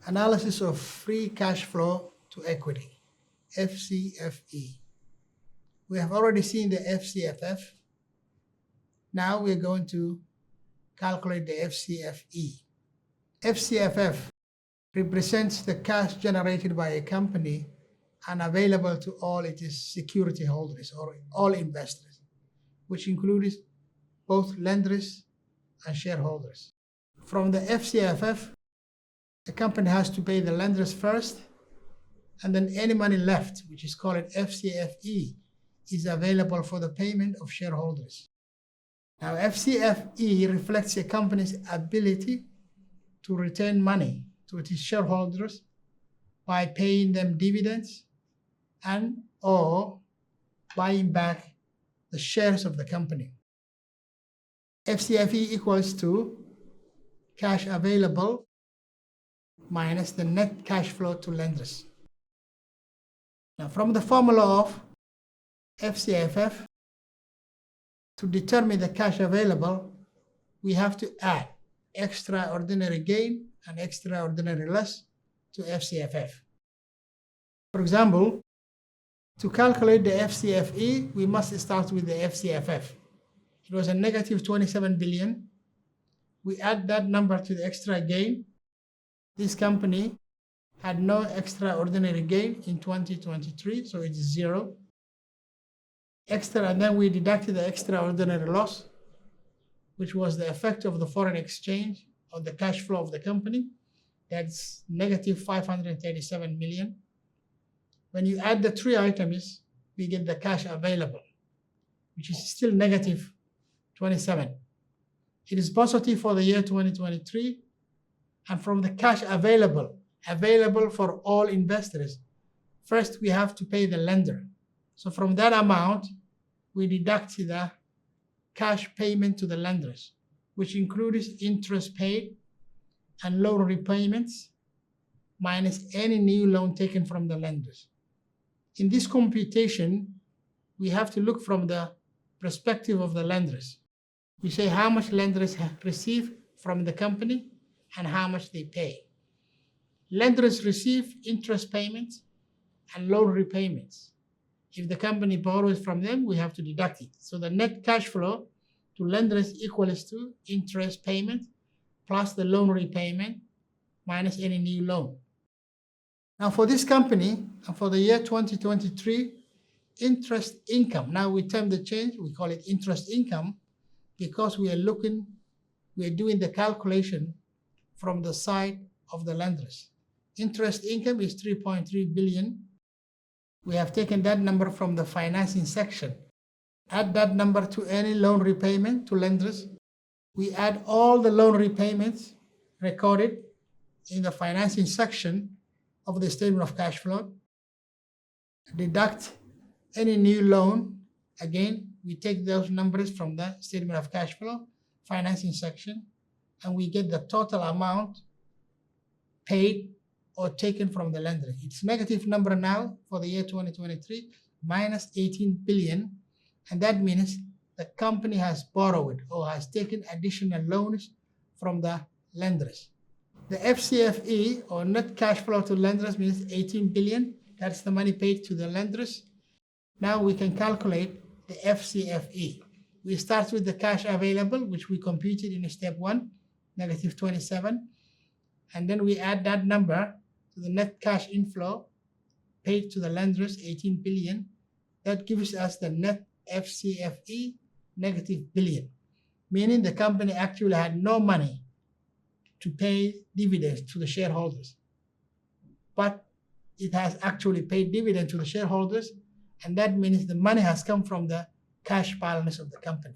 Analysis of free cash flow to equity, Fcfe. We have already seen the Fcfe. Now we're going to calculate the Fcfe. Fcfe represents the cash generated by a company and available to all its security holders or all investors, which includes both lenders and shareholders. From the Fcfe, the company has to pay the lenders first, and then any money left, which is called Fcfe, is available for the payment of shareholders. Now, Fcfe reflects a company's ability to return money to its shareholders by paying them dividends and or buying back the shares of the company. Fcfe equals to cash available minus the net cash flow to lenders. Now, from the formula of Fcfe, to determine the cash available, we have to add extraordinary gain and extraordinary loss to Fcfe. For example, to calculate the Fcfe, we must start with the Fcfe. It was a negative 27 billion. We add that number to the extra gain. This company had no extraordinary gain in 2023, so it's zero. And then we deducted the extraordinary loss, which was the effect of the foreign exchange on the cash flow of the company. That's negative 537 million. When you add the three items, we get the cash available, which is still negative 27. It is positive for the year 2023. And from the cash available for all investors, first we have to pay the lender. So from that amount, we deduct the cash payment to the lenders, which includes interest paid and loan repayments, minus any new loan taken from the lenders. In this computation, we have to look from the perspective of the lenders. We say how much lenders have received from the company and how much they pay. Lenders receive interest payments and loan repayments. If the company borrows from them, we have to deduct it. So the net cash flow to lenders equals to interest payment plus the loan repayment minus any new loan. Now for this company, and for the year 2023, interest income, now we term the change, we call it interest income, because we are doing the calculation from the side of the lenders. Interest income is 3.3 billion. We have taken that number from the financing section. Add that number to any loan repayment to lenders. We add all the loan repayments recorded in the financing section of the statement of cash flow. Deduct any new loan. Again, we take those numbers from the statement of cash flow, financing section, and we get the total amount paid or taken from the lender. It's negative number now for the year 2023, minus 18 billion. And that means the company has borrowed or has taken additional loans from the lenders. The Fcfe or net cash flow to lenders means 18 billion. That's the money paid to the lenders. Now we can calculate the Fcfe. We start with the cash available, which we computed in step 1, negative 27. And then we add that number to the net cash inflow paid to the lenders, 18 billion. That gives us the net Fcfe, negative billion, meaning the company actually had no money to pay dividends to the shareholders. But it has actually paid dividends to the shareholders, and that means the money has come from the cash balance of the company.